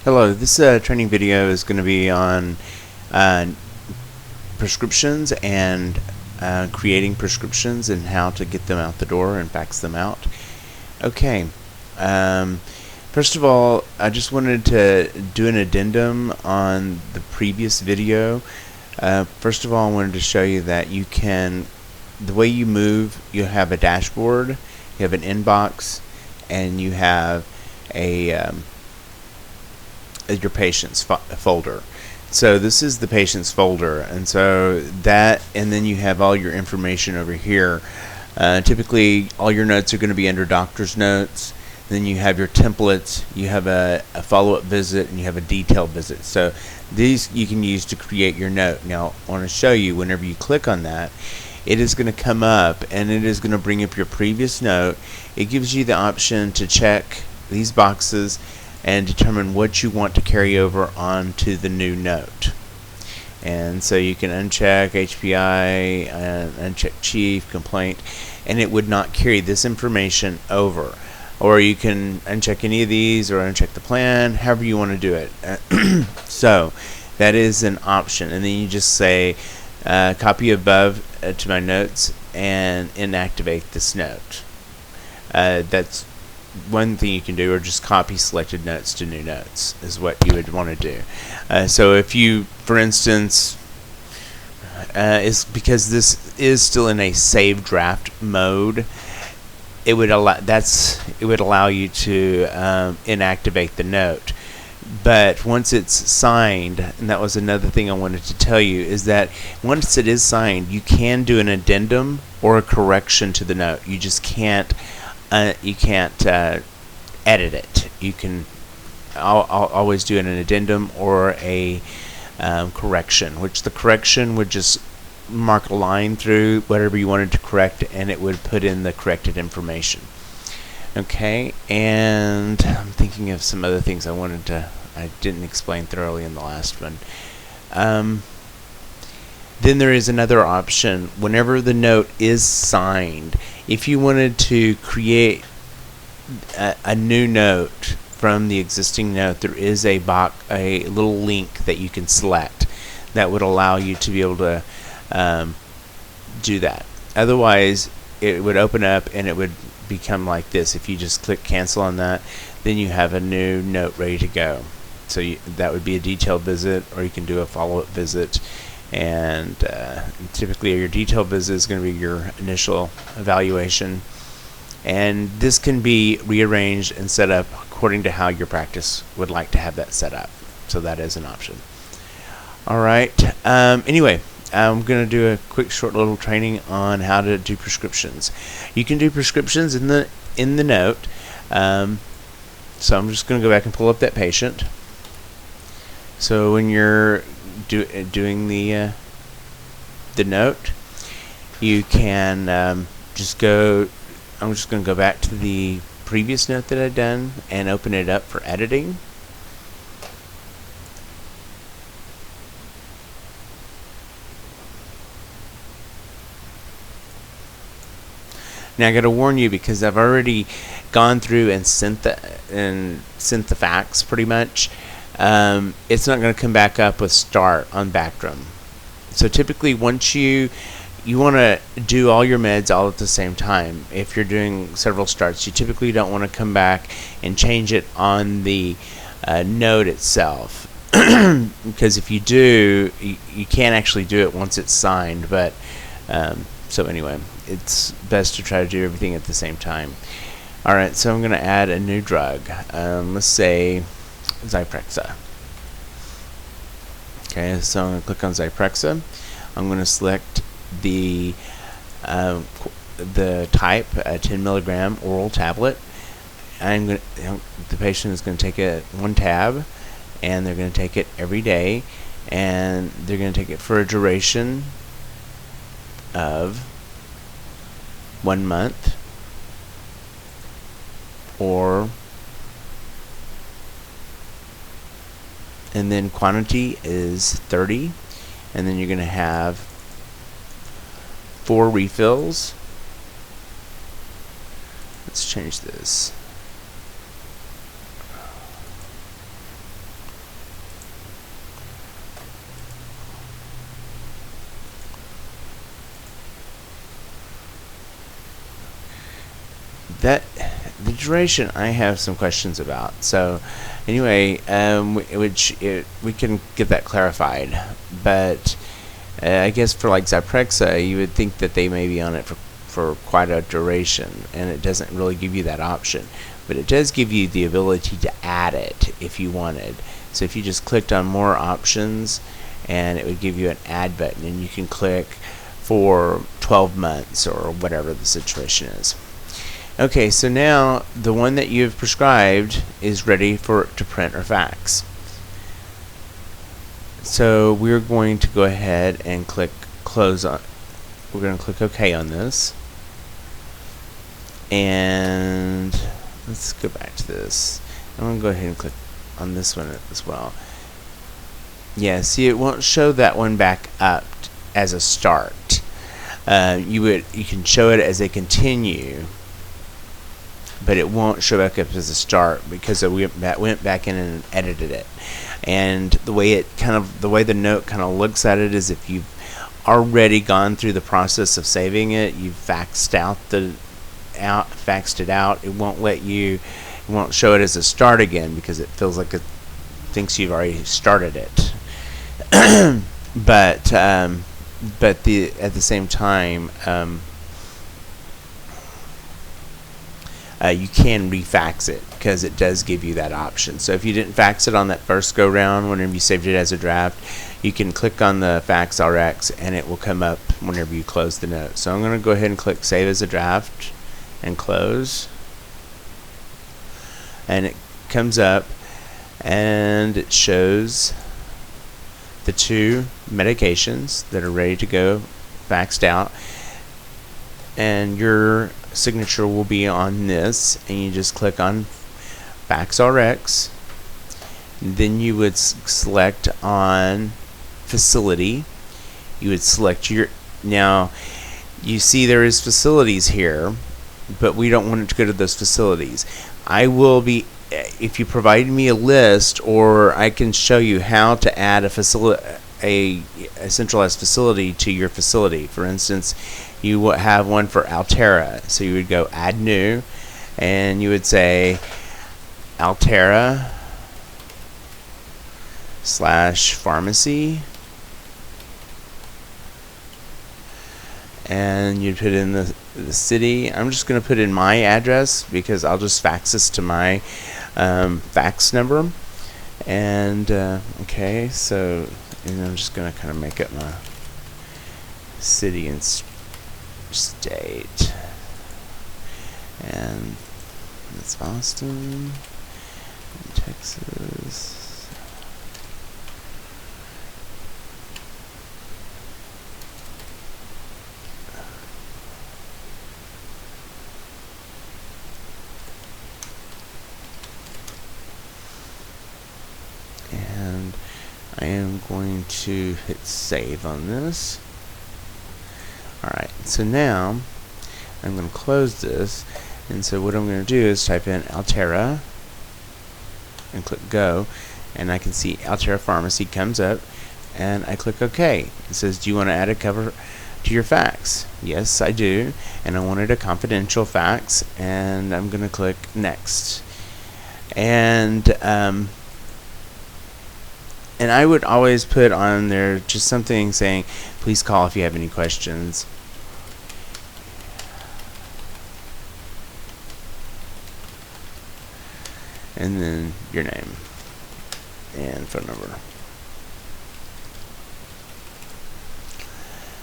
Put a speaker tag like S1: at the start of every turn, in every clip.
S1: Hello, this training video is going to be on uh, prescriptions and creating prescriptions and how to get them out the door and fax them out. Okay, first of all, I just wanted to do an addendum on the previous video. First of all, I wanted to show you that you can, the way you move, you have a dashboard, you have an inbox, and you have a your patients folder. So this is the patients folder, and so that, and then you have all your information over here. Typically all your notes are going to be under doctor's notes. Then you have your templates, you have a follow-up visit, and you have a detailed visit. So these you can use to create your note. Now I want to show you, whenever you click on that, it is going to come up and it is going to bring up your previous note. It gives you the option to check these boxes and determine what you want to carry over onto the new note. And so you can uncheck HPI, uncheck chief, complaint, and it would not carry this information over. Or you can uncheck any of these or uncheck the plan, however you want to do it. So that is an option. And then you just say copy above to my notes and inactivate this note. That's one thing you can do, or just copy selected notes to new notes is what you would want to do. So if you, for instance, is because this is still in a save draft mode, it would allow you to inactivate the note. But once it's signed, and that was another thing I wanted to tell you, is that once it is signed, you can do an addendum or a correction to the note. You just can't edit it. You can always do an addendum or a correction, which the correction would just mark a line through whatever you wanted to correct, and it would put in the corrected information. Okay, and I'm thinking of some other things I didn't explain thoroughly in the last one. Then there is another option. Whenever the note is signed, if you wanted to create a new note from the existing note, there is a little link that you can select that would allow you to be able to do that. Otherwise, it would open up and it would become like this. If you just click cancel on that, then you have a new note ready to go. So that would be a detailed visit, or you can do a follow-up visit. And typically your detailed visit is going to be your initial evaluation, and this can be rearranged and set up according to how your practice would like to have that set up. So that is an option. Alright, anyway, I'm going to do a quick short little training on how to do prescriptions. You can do prescriptions in the note. So I'm just going to go back and pull up that patient. So when you're doing the note, you can just go. I'm just going to go back to the previous note that I've done and open it up for editing. Now I got to warn you, because I've already gone through and sent the fax pretty much. It's not going to come back up with start on Bactrim. So typically, once you want to do all your meds all at the same time. If you're doing several starts, you typically don't want to come back and change it on the note itself, because if you do, you can't actually do it once it's signed. But so anyway, it's best to try to do everything at the same time. Alright, so I'm going to add a new drug. Let's say Zyprexa. Okay, so I'm going to click on Zyprexa. I'm going to select the type, 10 milligram oral tablet. The patient is going to take one tab, and they're going to take it every day, and they're going to take it for a duration of 1 month, and then quantity is 30, and then you're going to have 4 refills. Let's change this. the duration I have some questions about. So anyway, we can get that clarified. But I guess for like Zyprexa, you would think that they may be on it for quite a duration, and it doesn't really give you that option. But it does give you the ability to add it if you wanted. So if you just clicked on more options, and it would give you an add button, and you can click for 12 months or whatever the situation is. Okay, so now the one that you've prescribed is ready to print or fax. So we're going to go ahead and click close on. We're going to click OK on this. And let's go back to this. I'm going to go ahead and click on this one as well. Yeah, see, it won't show that one back up as a start. You can show it as a continue, but it won't show back up as a start because that went back in and edited it. And the way the note kind of looks at it is if you've already gone through the process of saving it, you've faxed it out. It won't show it as a start again because it feels like it thinks you've already started it. But at the same time, you can refax it because it does give you that option. So if you didn't fax it on that first go round, whenever you saved it as a draft, you can click on the Fax RX and it will come up whenever you close the note. So I'm going to go ahead and click Save as a Draft and close. And it comes up and it shows the 2 medications that are ready to go faxed out, and your signature will be on this, and you just click on Fax RX. Then you would select on facility. You would select now you see there is facilities here, but we don't want it to go to those facilities. I will be, if you provide me a list, or I can show you how to add a centralized facility to your facility. For instance, you will have one for Altera, so you would go Add New, and you would say Altera /pharmacy, and you'd put in the city. I'm just going to put in my address because I'll just fax this to my fax number. And okay, so I'm just going to kind of make up my city and state, and that's Austin, Texas. And I am going to hit save on this. Alright, so now I'm going to close this, and so what I'm going to do is type in Altera and click go, and I can see Altera Pharmacy comes up, and I click OK. It says, do you want to add a cover to your fax? Yes, I do, and I wanted a confidential fax, and I'm going to click next. And I would always put on there just something saying, please call if you have any questions. And then your name and phone number.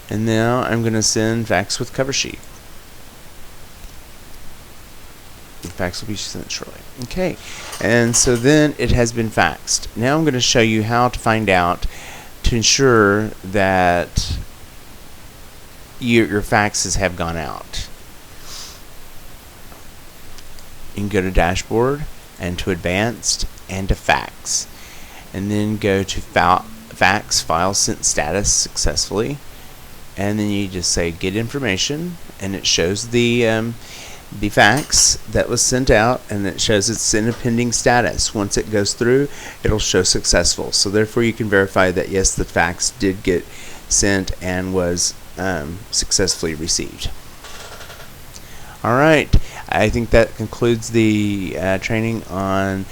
S1: And now I'm going to send fax with cover sheet. The fax will be sent shortly. Okay, and so then it has been faxed. Now I'm going to show you how to find out, to ensure that your faxes have gone out. You can go to Dashboard, and to Advanced, and to Fax, and then go to Fax File Sent Status Successfully, and then you just say Get Information, and it shows the fax that was sent out, and it shows it's in a pending status. Once it goes through, it'll show successful. So therefore you can verify that yes, the fax did get sent and was successfully received. Alright, I think that concludes the training on,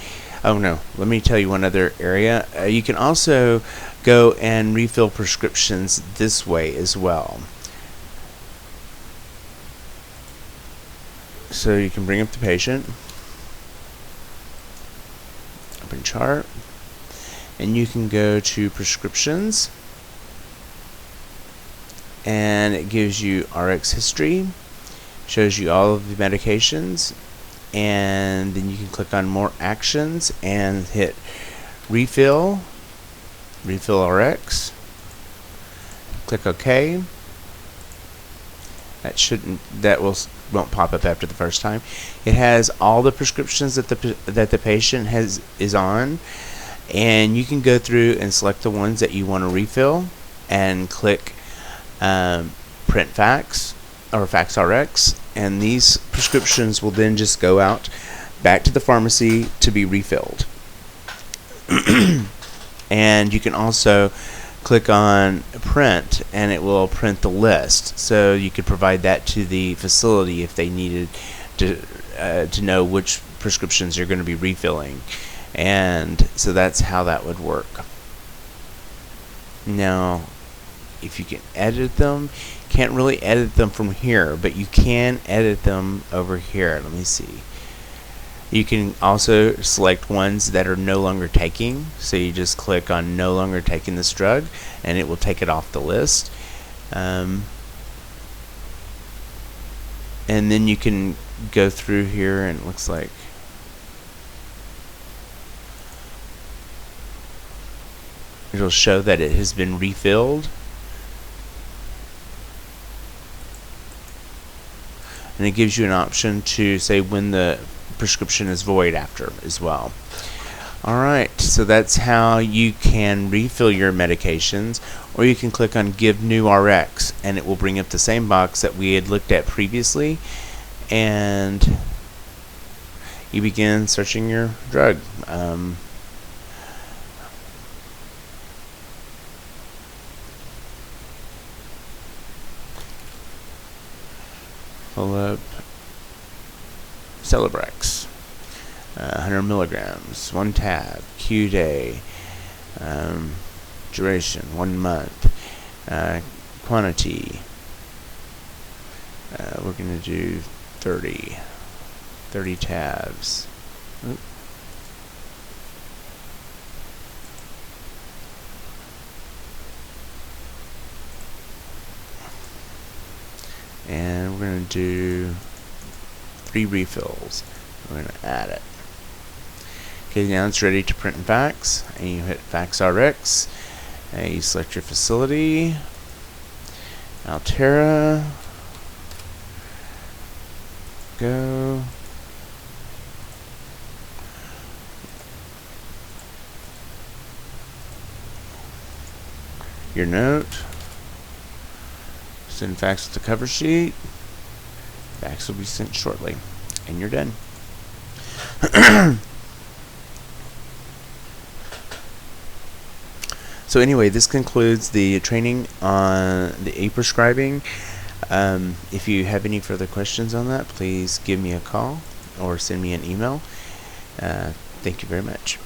S1: oh no, let me tell you one other area. You can also go and refill prescriptions this way as well. So you can bring up the patient, open chart, and you can go to prescriptions, and it gives you RX history, shows you all of the medications, and then you can click on more actions and hit refill RX, click OK. That won't pop up after the first time. It has all the prescriptions that the patient is on, and you can go through and select the ones that you want to refill and click print fax or fax RX, and these prescriptions will then just go out back to the pharmacy to be refilled. And you can also click on print, and it will print the list, so you could provide that to the facility if they needed to know which prescriptions you're going to be refilling. And so that's how that would work. Now, if you can edit them, can't really edit them from here, but you can edit them over here. Let me see. You can also select ones that are no longer taking, so you just click on no longer taking this drug and it will take it off the list. And then you can go through here, and it looks like it'll show that it has been refilled. And it gives you an option to say when the prescription is void after as well. Alright, so that's how you can refill your medications, or you can click on Give New RX and it will bring up the same box that we had looked at previously, and you begin searching your drug. Pull up Celebrex, 100 milligrams, 1 tab, Q day, duration 1 month, quantity, we're going to do 30 tabs. Oop. And we're going to do 3 refills. We're going to add it. Okay, now it's ready to print and fax, and you hit Fax RX, and you select your facility, Altera, go, your note, send fax with the cover sheet. Fax will be sent shortly, and you're done. So anyway, this concludes the training on the e-prescribing. If you have any further questions on that, please give me a call or send me an email. Thank you very much.